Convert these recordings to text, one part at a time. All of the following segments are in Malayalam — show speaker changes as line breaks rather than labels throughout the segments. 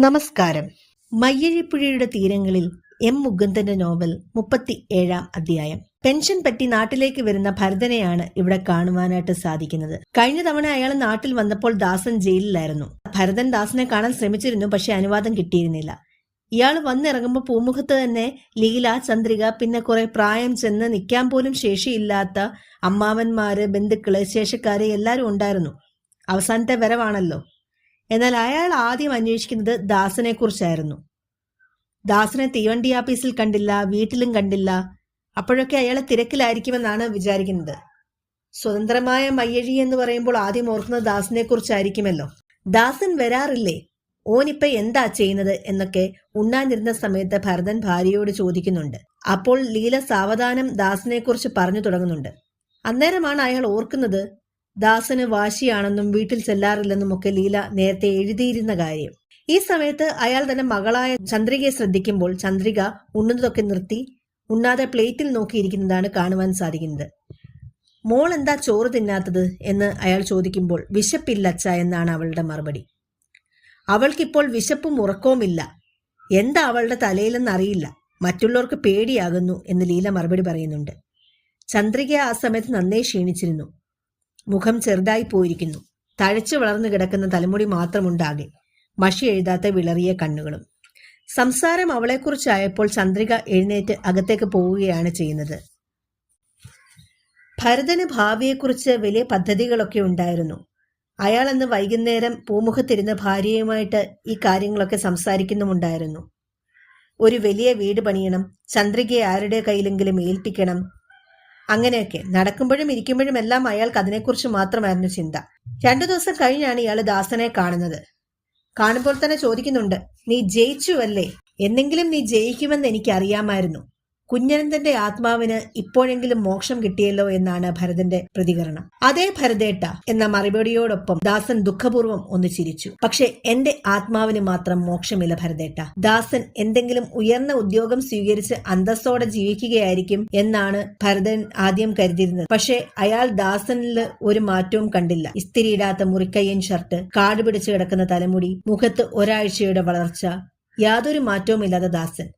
നമസ്കാരം. മയ്യഴിപ്പുഴയുടെ തീരങ്ങളിൽ എം മുകുന്ദന്റെ നോവൽ 37-ാം അധ്യായം. പെൻഷൻ പറ്റി നാട്ടിലേക്ക് വരുന്ന ഭരതനെയാണ് ഇവിടെ കാണുവാനായിട്ട് സാധിക്കുന്നത്. കഴിഞ്ഞ തവണ അയാൾ നാട്ടിൽ വന്നപ്പോൾ ദാസൻ ജയിലിലായിരുന്നു. ഭരതൻ ദാസനെ കാണാൻ ശ്രമിച്ചിരുന്നു, പക്ഷെ അനുവാദം കിട്ടിയിരുന്നില്ല. ഇയാൾ വന്നിറങ്ങുമ്പോൾ പൂമുഖത്ത് തന്നെ ലീല, ചന്ദ്രിക, പിന്നെ കുറെ പ്രായം ചെന്ന് നിൽക്കാൻ പോലും ശേഷിയില്ലാത്ത അമ്മാവന്മാര്, ബന്ധുക്കള്, ശേഷക്കാര് എല്ലാവരും ഉണ്ടായിരുന്നു. അവസാനത്തെ വരവാണല്ലോ. എന്നാൽ അയാൾ ആദ്യം അന്വേഷിക്കുന്നത് ദാസനെ കുറിച്ചായിരുന്നു. ദാസനെ തീവണ്ടി ആഫീസിൽ കണ്ടില്ല, വീട്ടിലും കണ്ടില്ല. അപ്പോഴൊക്കെ അയാൾ തിരക്കിലായിരിക്കുമെന്നാണ് വിചാരിക്കുന്നത്. സ്വതന്ത്രമായ മയ്യഴി എന്ന് പറയുമ്പോൾ ആദ്യം ഓർക്കുന്നത് ദാസനെ കുറിച്ചായിരിക്കുമല്ലോ. ദാസൻ വരാറില്ലേ, ഓനിപ്പ എന്താ ചെയ്യുന്നത് എന്നൊക്കെ ഉണ്ണാനിരുന്ന സമയത്ത് ഭരതൻ ഭാര്യയോട് ചോദിക്കുന്നുണ്ട്. അപ്പോൾ ലീല സാവധാനം ദാസനെ കുറിച്ച് പറഞ്ഞു തുടങ്ങുന്നുണ്ട്. അന്നേരമാണ് അയാൾ ഓർക്കുന്നത് ദാസന് വാശിയാണെന്നും വീട്ടിൽ ചെല്ലാറില്ലെന്നും ഒക്കെ ലീല നേരത്തെ എഴുതിയിരുന്ന കാര്യം. ഈ സമയത്ത് അയാൾ തന്നെ മകളായ ചന്ദ്രികയെ ശ്രദ്ധിക്കുമ്പോൾ ചന്ദ്രിക ഉണ്ണുന്നതൊക്കെ നിർത്തി ഉണ്ണാതെ പ്ലേറ്റിൽ നോക്കിയിരിക്കുന്നതാണ് കാണുവാൻ സാധിക്കുന്നത്. മോൾ എന്താ ചോറ് തിന്നാത്തത് എന്ന് അയാൾ ചോദിക്കുമ്പോൾ വിശപ്പില്ല അച്ഛ എന്നാണ് അവളുടെ മറുപടി. അവൾക്കിപ്പോൾ വിശപ്പും ഉറക്കവുമില്ല. എന്താ അവളുടെ തലയിലെന്നറിയില്ല, മറ്റുള്ളവർക്ക് പേടിയാകുന്നു എന്ന് ലീല മറുപടി പറയുന്നുണ്ട്. ചന്ദ്രിക ആ സമയത്ത് നന്നേ ക്ഷീണിച്ചിരുന്നു. മുഖം ചെറുതായി പോയിരിക്കുന്നു. തഴച്ചു വളർന്നു കിടക്കുന്ന തലമുടി മാത്രമുണ്ടാകെ, മഷി എഴുതാത്ത വിളറിയ കണ്ണുകളും. സംസാരം അവളെക്കുറിച്ചായപ്പോൾ ചന്ദ്രിക എഴുന്നേറ്റ് അകത്തേക്ക് പോവുകയാണ് ചെയ്യുന്നത്. ഭരതന് ഭാവിയെക്കുറിച്ച് വലിയ പദ്ധതികളൊക്കെ ഉണ്ടായിരുന്നു. അയാൾ അന്ന് വൈകുന്നേരം പൂമുഖത്തിരുന്ന് ഭാര്യയുമായിട്ട് ഈ കാര്യങ്ങളൊക്കെ സംസാരിക്കുന്നുമുണ്ടായിരുന്നു. ഒരു വലിയ വീട് പണിയണം, ചന്ദ്രികയെ ആരുടെ കയ്യിലെങ്കിലും ഏൽപ്പിക്കണം. അങ്ങനെയൊക്കെ നടക്കുമ്പോഴും ഇരിക്കുമ്പോഴും എല്ലാം അയാൾക്ക് അതിനെക്കുറിച്ച് മാത്രമായിരുന്നു ചിന്ത. 2 ദിവസം കഴിഞ്ഞാണ് ഇയാൾ ദാസനെ കാണുന്നത്. കാണുമ്പോൾ തന്നെ ചോദിക്കുന്നുണ്ട്, നീ ജയിച്ചു അല്ലേ? എന്നെങ്കിലും നീ ജയിക്കുമെന്ന് എനിക്ക് അറിയാമായിരുന്നു. കുഞ്ഞനന്തന്റെ ആത്മാവിന് ഇപ്പോഴെങ്കിലും മോക്ഷം കിട്ടിയല്ലോ എന്നാണ് ഭരതന്റെ പ്രതികരണം. അതേ ഭരതേട്ട എന്ന മറുപടിയോടൊപ്പം ദാസൻ ദുഃഖപൂർവ്വം ഒന്ന് ചിരിച്ചു. പക്ഷെ എന്റെ ആത്മാവിന് മാത്രം മോക്ഷമില്ല ഭരതേട്ട. ദാസൻ എന്തെങ്കിലും ഉയർന്ന ഉദ്യോഗം സ്വീകരിച്ച് അന്തസ്സോടെ ജീവിക്കുകയായിരിക്കും എന്നാണ് ഭരതൻ ആദ്യം കരുതിയിരുന്നത്. പക്ഷെ അയാൾ ദാസനിൽ ഒരു മാറ്റവും കണ്ടില്ല. ഇസ്തിരിയിടാത്ത മുറിക്കയ്യൻ ഷർട്ട്, കാട് പിടിച്ചു കിടക്കുന്ന തലമുടി, മുഖത്ത് ഒരാഴ്ചയുടെ വളർച്ച, യാതൊരു മാറ്റവുമില്ലാത്ത ദാസൻ.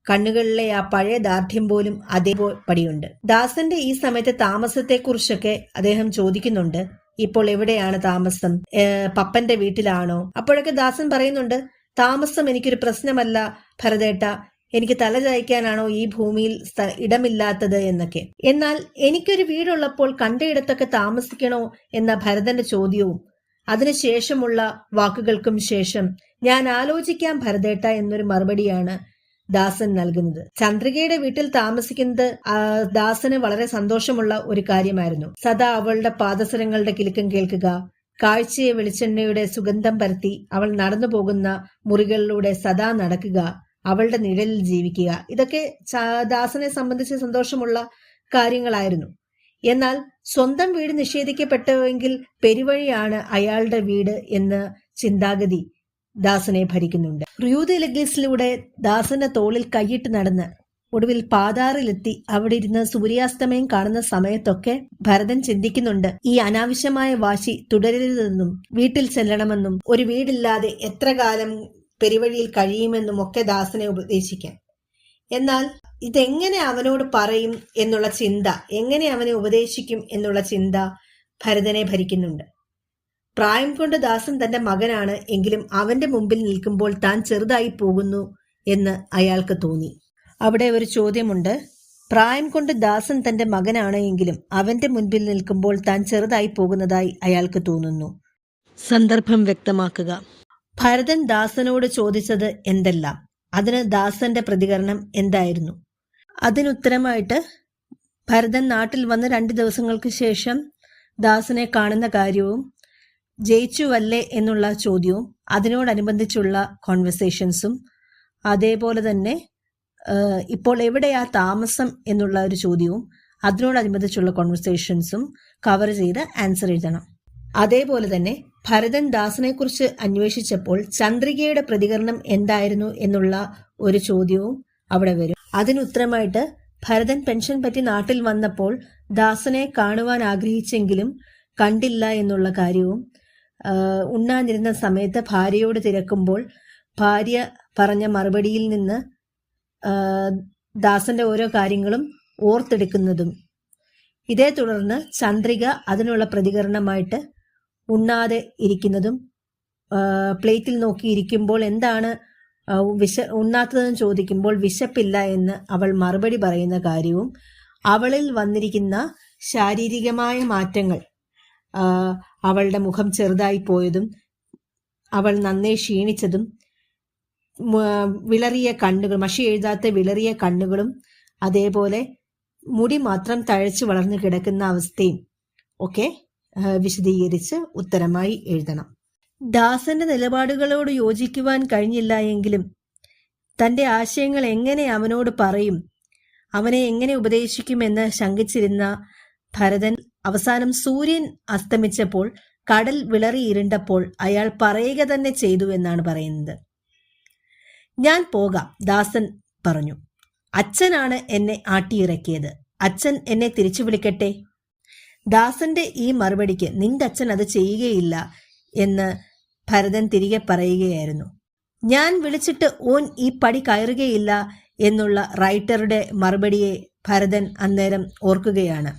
കണ്ണുകളിലെ ആ പഴയ ദാർഢ്യം പോലും അതേപടിയുണ്ട്. ദാസന്റെ ഈ സമയത്തെ താമസത്തെക്കുറിച്ചൊക്കെ അദ്ദേഹം ചോദിക്കുന്നുണ്ട്. ഇപ്പോൾ എവിടെയാണ് താമസം? പപ്പന്റെ വീട്ടിലാണോ? അപ്പോഴൊക്കെ ദാസൻ പറയുന്നുണ്ട്, താമസം എനിക്കൊരു പ്രശ്നമല്ല ഭരതേട്ട, എനിക്ക് തല ചായ്ക്കാനാണോ ഈ ഭൂമിയിൽ ഇടമില്ലാത്തത് എന്നൊക്കെ. എന്നാൽ എനിക്കൊരു വീടുള്ളപ്പോൾ കണ്ടയിടത്തൊക്കെ താമസിക്കണോ എന്ന ഭരതന്റെ ചോദ്യവും അതിനുശേഷമുള്ള വാക്കുകൾക്കും ശേഷം ഞാൻ ആലോചിക്കാം ഭരതേട്ട എന്നൊരു മറുപടിയാണ് ദാസൻ നൽകുന്നത്. ചന്ദ്രികയുടെ വീട്ടിൽ താമസിക്കുന്നത് ദാസന് വളരെ സന്തോഷമുള്ള ഒരു കാര്യമായിരുന്നു. സദാ അവളുടെ പാദസരങ്ങളുടെ കിലുക്കം കേൾക്കുക, കാഴ്ചയെ വെളിച്ചെണ്ണയുടെ സുഗന്ധം പരത്തി അവൾ നടന്നു പോകുന്ന മുറികളിലൂടെ സദാ നടക്കുക, അവളുടെ നിഴലിൽ ജീവിക്കുക, ഇതൊക്കെ ദാസനെ സംബന്ധിച്ച് സന്തോഷമുള്ള കാര്യങ്ങളായിരുന്നു. എന്നാൽ സ്വന്തം വീട് നിഷേധിക്കപ്പെട്ടുവെങ്കിൽ പെരുവഴിയാണ് അയാളുടെ വീട് എന്ന ചിന്താഗതി ദാസനെ ഭരിക്കുന്നുണ്ട്. റ്യൂദ് ലഗീസിലൂടെ ദാസന്റെ തോളിൽ കൈയിട്ട് നടന്ന് ഒടുവിൽ പാതാറിലെത്തി അവിടെ ഇരുന്ന് സൂര്യാസ്തമയം കാണുന്ന സമയത്തൊക്കെ ഭരതൻ ചിന്തിക്കുന്നുണ്ട്, ഈ അനാവശ്യമായ വാശി തുടരരുതെന്നും വീട്ടിൽ ചെല്ലണമെന്നും ഒരു വീടില്ലാതെ എത്ര കാലം പെരുവഴിയിൽ കഴിയുമെന്നും ഒക്കെ ദാസനെ ഉപദേശിക്കാൻ. എന്നാൽ ഇതെങ്ങനെ അവനോട് പറയും എന്നുള്ള ചിന്ത, എങ്ങനെ അവനെ ഉപദേശിക്കും എന്നുള്ള ചിന്ത ഭരതനെ ഭരിക്കുന്നുണ്ട്. പ്രായം കൊണ്ട് ദാസൻ തന്റെ മകനാണ് എങ്കിലും അവന്റെ മുമ്പിൽ നിൽക്കുമ്പോൾ താൻ ചെറുതായി പോകുന്നു എന്ന് അയാൾക്ക് തോന്നി. അവിടെ ഒരു ചോദ്യമുണ്ട്. പ്രായം കൊണ്ട് ദാസൻ തന്റെ മകനാണ് എങ്കിലും അവന്റെ മുൻപിൽ നിൽക്കുമ്പോൾ താൻ ചെറുതായി പോകുന്നതായി അയാൾക്ക് തോന്നുന്നു. സന്ദർഭം വ്യക്തമാക്കുക. ഭരതൻ ദാസനോട് ചോദിച്ചത് എന്തെല്ലാം, അതിന് ദാസന്റെ പ്രതികരണം എന്തായിരുന്നു? അതിനുത്തരമായിട്ട് ഭരതൻ നാട്ടിൽ വന്ന് 2 ദിവസങ്ങൾക്ക് ശേഷം ദാസനെ കാണുന്ന കാര്യവും ജയിച്ചുവല്ലേ എന്നുള്ള ചോദ്യവും അതിനോടനുബന്ധിച്ചുള്ള കോൺവെർസേഷൻസും, അതേപോലെ തന്നെ ഇപ്പോൾ എവിടെയാ താമസം എന്നുള്ള ഒരു ചോദ്യവും അതിനോടനുബന്ധിച്ചുള്ള കോൺവെർസേഷൻസും കവർ ചെയ്ത് ആൻസർ എഴുതണം. അതേപോലെ തന്നെ ഭരതൻ ദാസനെ കുറിച്ച് അന്വേഷിച്ചപ്പോൾ ചന്ദ്രികയുടെ പ്രതികരണം എന്തായിരുന്നു എന്നുള്ള ഒരു ചോദ്യവും അവിടെ വരും. അതിനുത്തരമായിട്ട് ഭരതൻ പെൻഷൻ പറ്റി നാട്ടിൽ വന്നപ്പോൾ ദാസനെ കാണുവാൻ ആഗ്രഹിച്ചെങ്കിലും കണ്ടില്ല എന്നുള്ള കാര്യവും, ഉണ്ണാനിരുന്ന സമയത്ത് ഭാര്യയോട് തിരക്കുമ്പോൾ ഭാര്യ പറഞ്ഞ മറുപടിയിൽ നിന്ന് ദാസന്റെ ഓരോ കാര്യങ്ങളും ഓർത്തെടുക്കുന്നതും. ഇതേ തുടർന്ന് ചന്ദ്രിക അതിനുള്ള പ്രതികരണമായിട്ട് ഉണ്ണാതെ ഇരിക്കുന്നതും, പ്ലേറ്റിൽ നോക്കിയിരിക്കുമ്പോൾ എന്താണ് ഉണ്ണാത്തതെന്ന് ചോദിക്കുമ്പോൾ വിശപ്പില്ല എന്ന് അവൾ മറുപടി പറയുന്ന കാര്യവും, അവളിൽ വന്നിരിക്കുന്ന ശാരീരികമായ മാറ്റങ്ങൾ, അവളുടെ മുഖം ചെറുതായി പോയതും, അവൾ നന്നേ ക്ഷീണിച്ചതും, വിളറിയ കണ്ണുകൾ, മഷി എഴുതാത്ത വിളറിയ കണ്ണുകളും, അതേപോലെ മുടി മാത്രം തഴച്ചു വളർന്നു കിടക്കുന്ന അവസ്ഥയും ഒക്കെ വിശദീകരിച്ച് ഉത്തരമായി എഴുതണം. ദാസന്റെ നിലപാടുകളോട് യോജിക്കുവാൻ കഴിഞ്ഞില്ല എങ്കിലും തന്റെ ആശയങ്ങൾ എങ്ങനെ അവനോട് പറയും, അവനെ എങ്ങനെ ഉപദേശിക്കുമെന്ന് ശങ്കിച്ചിരുന്ന ഭരതൻ അവസാനം സൂര്യൻ അസ്തമിച്ചപ്പോൾ, കടൽ വിളറി ഇരുണ്ടപ്പോൾ അയാൾ പറയുക തന്നെ ചെയ്തു എന്നാണ് പറയുന്നത്. ഞാൻ പോകാം, ദാസൻ പറഞ്ഞു. അച്ഛനാണ് എന്നെ ആട്ടിയിറക്കിയത്. അച്ഛൻ എന്നെ തിരിച്ചു വിളിക്കട്ടെ. ദാസന്റെ ഈ മറുപടിക്ക് നിന്റെ അച്ഛൻ അത് ചെയ്യുകയില്ല എന്ന് ഭരതൻ തിരികെ പറയുകയായിരുന്നു. ഞാൻ വിളിച്ചിട്ട് ഓൻ ഈ പടി കയറുകയില്ല എന്നുള്ള റൈറ്ററുടെ മറുപടിയെ ഭരതൻ അന്നേരം ഓർക്കുകയാണ്.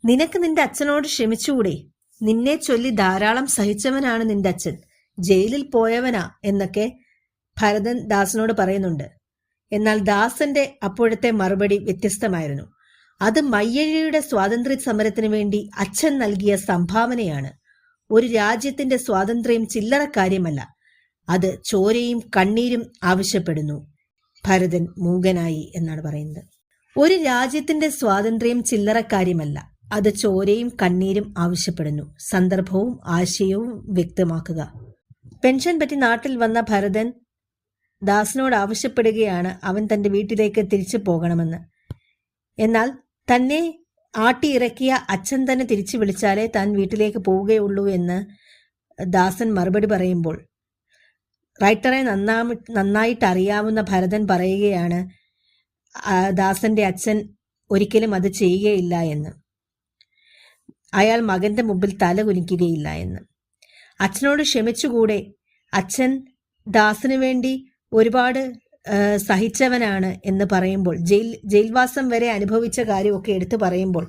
നിനക്ക് നിന്റെ അച്ഛനോട് ക്ഷമിച്ചുകൂടെ? നിന്നെ ചൊല്ലി ധാരാളം സഹിച്ചവനാണ് നിന്റെ അച്ഛൻ, ജയിലിൽ പോയവനാ എന്നൊക്കെ ഭരതൻ ദാസനോട് പറയുന്നുണ്ട്. എന്നാൽ ദാസന്റെ അപ്പോഴത്തെ മറുപടി വ്യത്യസ്തമായിരുന്നു. അത് മയ്യഴിയുടെ സ്വാതന്ത്ര്യ സമരത്തിന് വേണ്ടി അച്ഛൻ നൽകിയ സംഭാവനയാണ്. ഒരു രാജ്യത്തിന്റെ സ്വാതന്ത്ര്യം ചില്ലറ കാര്യമല്ല, അത് ചോരയും കണ്ണീരും ആവശ്യപ്പെടുന്നു. ഭരതൻ മൂകനായി എന്നാണ് പറയുന്നത്. ഒരു രാജ്യത്തിന്റെ സ്വാതന്ത്ര്യം ചില്ലറ കാര്യമല്ല, അത് ചോരയും കണ്ണീരും ആവശ്യപ്പെടുന്നു. സന്ദർഭവും ആശയവും വ്യക്തമാക്കുക. പെൻഷൻ പറ്റി നാട്ടിൽ വന്ന ഭരതൻ ദാസനോട് ആവശ്യപ്പെടുകയാണ് അവൻ തന്റെ വീട്ടിലേക്ക് തിരിച്ചു പോകണമെന്ന്. എന്നാൽ തന്നെ ആട്ടിയിറക്കിയ അച്ഛൻ തന്നെ തിരിച്ചു വിളിച്ചാലേ താൻ വീട്ടിലേക്ക് പോവുകയുള്ളൂ എന്ന് ദാസൻ മറുപടി പറയുമ്പോൾ റൈറ്ററെ നന്നായിട്ട് അറിയാവുന്ന ഭരതൻ പറയുകയാണ് ദാസന്റെ അച്ഛൻ ഒരിക്കലും അത് ചെയ്യുകയില്ല എന്ന്. അയാൾ മകന്റെ മുമ്പിൽ തല കുനിക്കുകയില്ല എന്ന്. അച്ഛനോട് ക്ഷമിച്ചുകൂടെ? അച്ഛൻ ദാസന് വേണ്ടി ഒരുപാട് സഹിച്ചവനാണ് എന്ന് പറയുമ്പോൾ, ജയിൽവാസം വരെ അനുഭവിച്ച കാര്യമൊക്കെ എടുത്തു പറയുമ്പോൾ,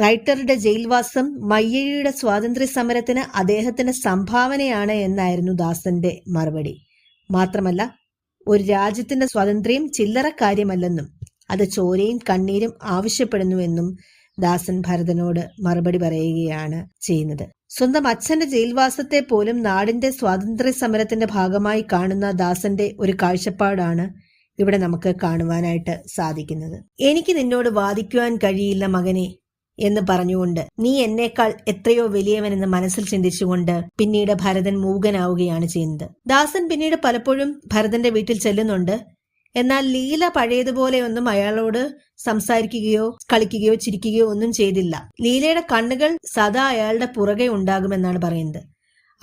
റൈറ്ററുടെ ജയിൽവാസം മയ്യഴിയുടെ സ്വാതന്ത്ര്യ സമരത്തിന് അദ്ദേഹത്തിന് സംഭാവനയാണ് എന്നായിരുന്നു ദാസന്റെ മറുപടി. മാത്രമല്ല, ഒരു രാജ്യത്തിന്റെ സ്വാതന്ത്ര്യം ചില്ലറ കാര്യമല്ലെന്നും അത് ചോരയും കണ്ണീരും ആവശ്യപ്പെടുന്നുവെന്നും ദാസൻ ഭരതനോട് മറുപടി പറയുകയാണ് ചെയ്യുന്നത്. സ്വന്തം അച്ഛന്റെ ജയിൽവാസത്തെ പോലും നാടിന്റെ സ്വാതന്ത്ര്യ സമരത്തിന്റെ ഭാഗമായി കാണുന്ന ദാസന്റെ ഒരു കാഴ്ചപ്പാടാണ് ഇവിടെ നമുക്ക് കാണുവാനായിട്ട് സാധിക്കുന്നത്. എനിക്ക് നിന്നോട് വാദിക്കുവാൻ കഴിയില്ല മകനെ എന്ന് പറഞ്ഞുകൊണ്ട് നീ എന്നേക്കാൾ എത്രയോ വലിയവനെന്ന് മനസ്സിൽ ചിന്തിച്ചുകൊണ്ട് പിന്നീട് ഭരതൻ മൂകനാവുകയാണ് ചെയ്യുന്നത്. ദാസൻ പിന്നീട് പലപ്പോഴും ഭരതന്റെ വീട്ടിൽ ചെല്ലുന്നുണ്ട്. എന്നാൽ ലീല പഴയതുപോലെയൊന്നും അയാളോട് സംസാരിക്കുകയോ കളിക്കുകയോ ചിരിക്കുകയോ ഒന്നും ചെയ്തില്ല. ലീലയുടെ കണ്ണുകൾ സദാ അയാളുടെ പുറകെ ഉണ്ടാകുമെന്നാണ് പറയുന്നത്.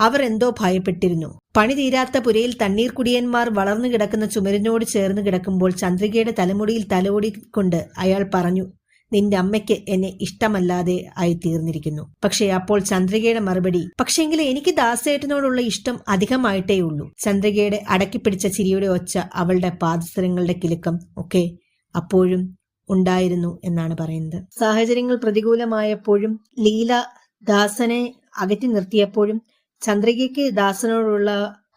അവർ എന്തോ ഭയപ്പെട്ടിരുന്നു. പണി തീരാത്ത പുരയിൽ തണ്ണീർ കുടിയന്മാർ വളർന്നു കിടക്കുന്ന ചുമരിനോട് ചേർന്ന് കിടക്കുമ്പോൾ ചന്ദ്രികയുടെ തലമുടിയിൽ തലോടിക്കൊണ്ട് അയാൾ പറഞ്ഞു, നിന്റെ അമ്മയ്ക്ക് എന്നെ ഇഷ്ടമല്ലാതെ ആയി തീർന്നിരിക്കുന്നു. പക്ഷേ അപ്പോൾ ചന്ദ്രികയുടെ മറുപടി, പക്ഷെങ്കിൽ എനിക്ക് ദാസേട്ടനോടുള്ള ഇഷ്ടം അധികമായിട്ടേ ഉള്ളൂ. ചന്ദ്രികയുടെ അടക്കിപ്പിടിച്ച ചിരിയുടെ ഒച്ച, അവളുടെ പാദസരങ്ങളുടെ കിലുക്കം ഒക്കെ അപ്പോഴും ഉണ്ടായിരുന്നു എന്നാണ് പറയുന്നത്. സാഹചര്യങ്ങൾ പ്രതികൂലമായപ്പോഴും ലീല ദാസനെ അകറ്റി നിർത്തിയപ്പോഴും ചന്ദ്രികയ്ക്ക് ദാസനോടുള്ള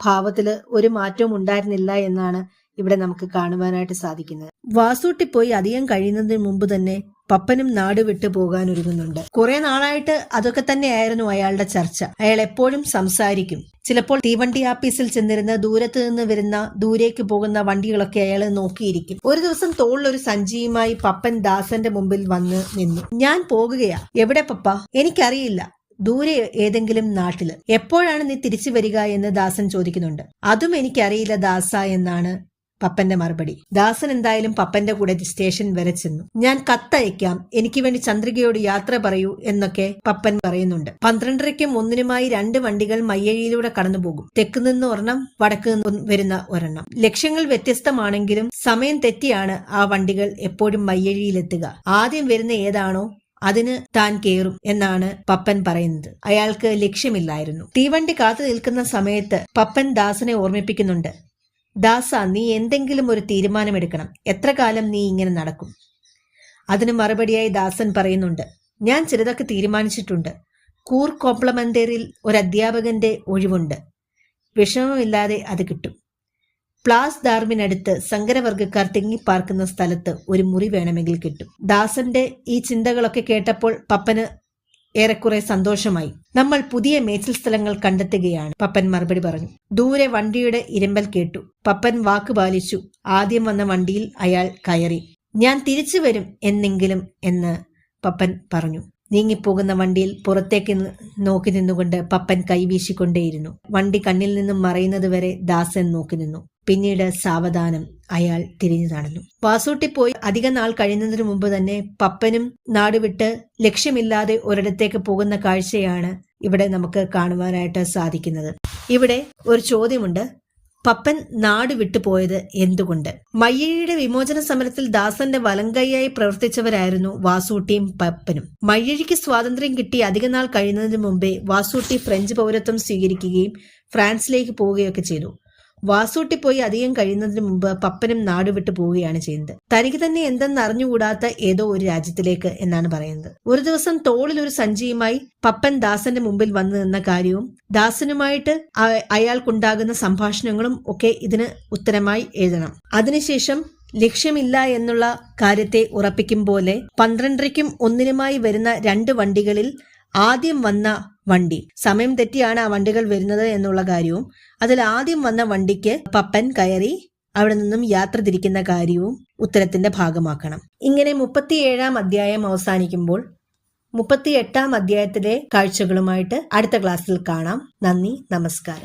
ഭാവത്തില് ഒരു മാറ്റവും ഉണ്ടായിരുന്നില്ല എന്നാണ് ഇവിടെ നമുക്ക് കാണുവാനായിട്ട് സാധിക്കുന്നത്. വാസൂട്ടിപ്പോയി അധികം കഴിയുന്നതിന് മുമ്പ് തന്നെ പപ്പനും നാട് വിട്ടു പോകാൻ ഒരുങ്ങുന്നുണ്ട്. കുറെ നാളായിട്ട് അതൊക്കെ തന്നെയായിരുന്നു അയാളുടെ ചർച്ച. അയാൾ എപ്പോഴും സംസാരിക്കും. ചിലപ്പോൾ തീവണ്ടി ആപ്പീസിൽ ചെന്നിരുന്ന് ദൂരത്ത് നിന്ന് വരുന്ന ദൂരേക്ക് പോകുന്ന വണ്ടികളൊക്കെ അയാൾ നോക്കിയിരിക്കും. ഒരു ദിവസം തോളിലൊരു സഞ്ചിയുമായി പപ്പൻ ദാസന്റെ മുമ്പിൽ വന്ന് നിന്നു. ഞാൻ പോകുകയാ. എവിടെ പപ്പ? എനിക്കറിയില്ല. ദൂരെ ഏതെങ്കിലും നാട്ടില്. എപ്പോഴാണ് നീ തിരിച്ചു വരിക എന്ന് ദാസൻ ചോദിക്കുന്നുണ്ട്. അതും എനിക്കറിയില്ല ദാസ എന്നാണ് പപ്പന്റെ മറുപടി. ദാസൻ എന്തായാലും പപ്പന്റെ കൂടെ സ്റ്റേഷൻ വരെ ചെന്നു. ഞാൻ കത്തയക്കാം, എനിക്ക് വേണ്ടി ചന്ദ്രികയോട് യാത്ര പറയൂ എന്നൊക്കെ പപ്പൻ പറയുന്നുണ്ട്. 12:30-ക്കും 1-നുമായി 2 വണ്ടികൾ മയ്യഴിയിലൂടെ കടന്നുപോകും. തെക്ക് നിന്ന് ഒരെണ്ണം, വടക്ക് നിന്ന് വരുന്ന ഒരെണ്ണം. ലക്ഷ്യങ്ങൾ വ്യത്യസ്തമാണെങ്കിലും സമയം തെറ്റിയാണ് ആ വണ്ടികൾ എപ്പോഴും മയ്യഴിയിലെത്തുക. ആദ്യം വരുന്ന ഏതാണോ അതിന് താൻ കേറും എന്നാണ് പപ്പൻ പറയുന്നത്. അയാൾക്ക് ലക്ഷ്യമില്ലായിരുന്നു. തീവണ്ടി കാത്തു നിൽക്കുന്ന സമയത്ത് പപ്പൻ ദാസനെ ഓർമ്മിപ്പിക്കുന്നുണ്ട്. ദാസ, നീ എന്തെങ്കിലും ഒരു തീരുമാനമെടുക്കണം. എത്ര കാലം നീ ഇങ്ങനെ നടക്കും? അതിന് മറുപടിയായി ദാസൻ പറയുന്നുണ്ട്, ഞാൻ ചിലതൊക്കെ തീരുമാനിച്ചിട്ടുണ്ട്. കൂർ കോംപ്ലമെന്ററിയിൽ ഒരു അധ്യാപകന്റെ ഒഴിവുണ്ട്. വിഷമമില്ലാതെ അത് കിട്ടും. പ്ലാസ് ഡാർവിനടുത്ത് സങ്കരവർഗക്കാർ തിങ്ങിപ്പാർക്കുന്ന സ്ഥലത്ത് ഒരു മുറി വേണമെങ്കിൽ കിട്ടും. ദാസന്റെ ഈ ചിന്തകളൊക്കെ കേട്ടപ്പോൾ പപ്പന് ഏറെക്കുറെ സന്തോഷമായി. നമ്മൾ പുതിയ മേച്ചിൽ സ്ഥലങ്ങൾ കണ്ടെത്തുകയാണ്, പപ്പൻ മറുപടി പറഞ്ഞു. ദൂരെ വണ്ടിയുടെ ഇരമ്പൽ കേട്ടു. പപ്പൻ വാക്ക് പാലിച്ചു. ആദ്യം വന്ന വണ്ടിയിൽ അയാൾ കയറി. ഞാൻ തിരിച്ചു വരും എന്നെങ്കിലും എന്ന് പപ്പൻ പറഞ്ഞു. നീങ്ങിപ്പോകുന്ന വണ്ടിയിൽ പുറത്തേക്ക് നോക്കി നിന്നുകൊണ്ട് പപ്പൻ കൈവീശിക്കൊണ്ടേയിരുന്നു. വണ്ടി കണ്ണിൽ നിന്നും മറയുന്നത് വരെ ദാസൻ നോക്കി നിന്നു. പിന്നീട് സാവധാനം അയാൾ തിരിഞ്ഞു നടന്നു. വാസൂട്ടി പോയി അധിക നാൾ കഴിയുന്നതിനു മുമ്പ് തന്നെ പപ്പനും നാടുവിട്ട് ലക്ഷ്യമില്ലാതെ ഒരിടത്തേക്ക് പോകുന്ന കാഴ്ചയാണ് ഇവിടെ നമുക്ക് കാണുവാനായിട്ട് സാധിക്കുന്നത്. ഇവിടെ ഒരു ചോദ്യമുണ്ട്. പപ്പൻ നാട് വിട്ടുപോയത് എന്തുകൊണ്ട്? മയ്യഴിയുടെ വിമോചന സമരത്തിൽ ദാസന്റെ വലങ്കൈയായി പ്രവർത്തിച്ചവരായിരുന്നു വാസൂട്ടിയും പപ്പനും. മയ്യഴിക്ക് സ്വാതന്ത്ര്യം കിട്ടി അധിക നാൾ കഴിയുന്നതിന് മുമ്പേ വാസൂട്ടി ഫ്രഞ്ച് പൗരത്വം സ്വീകരിക്കുകയും ഫ്രാൻസിലേക്ക് പോവുകയൊക്കെ ചെയ്തു. വാസൂട്ടി പോയി അധികം കഴിയുന്നതിന് മുമ്പ് പപ്പനും നാട് വിട്ടു പോവുകയാണ് ചെയ്യുന്നത്. തനിക്ക് തന്നെ എന്തെന്ന് അറിഞ്ഞുകൂടാത്ത ഏതോ ഒരു രാജ്യത്തിലേക്ക് എന്നാണ് പറയുന്നത്. ഒരു ദിവസം തോളിൽ ഒരു സഞ്ചിയുമായി പപ്പൻ ദാസന്റെ മുമ്പിൽ വന്നു നിന്ന കാര്യവും ദാസനുമായിട്ട് അയാൾക്കുണ്ടാകുന്ന സംഭാഷണങ്ങളും ഒക്കെ ഇതിന് ഉത്തരമായി എഴുതണം. അതിനുശേഷം ലക്ഷ്യമില്ല എന്നുള്ള കാര്യത്തെ ഉറപ്പിക്കും പോലെ 12:30ക്കും 1-നുമായി വരുന്ന 2 വണ്ടികളിൽ ആദ്യം വന്ന വണ്ടി, സമയം തെറ്റിയാണ് ആ വണ്ടികൾ വരുന്നത് എന്നുള്ള കാര്യവും, അതിൽ ആദ്യം വന്ന വണ്ടിക്ക് പപ്പൻ കയറി അവിടെ നിന്നും യാത്ര തിരിക്കുന്ന കാര്യവും ഉത്തരത്തിന്റെ ഭാഗമാക്കണം. ഇങ്ങനെ 37-ാം അധ്യായം അവസാനിക്കുമ്പോൾ 38-ാം അധ്യായത്തിലെ കാഴ്ചകളുമായിട്ട് അടുത്ത ക്ലാസ്സിൽ കാണാം. നന്ദി, നമസ്കാരം.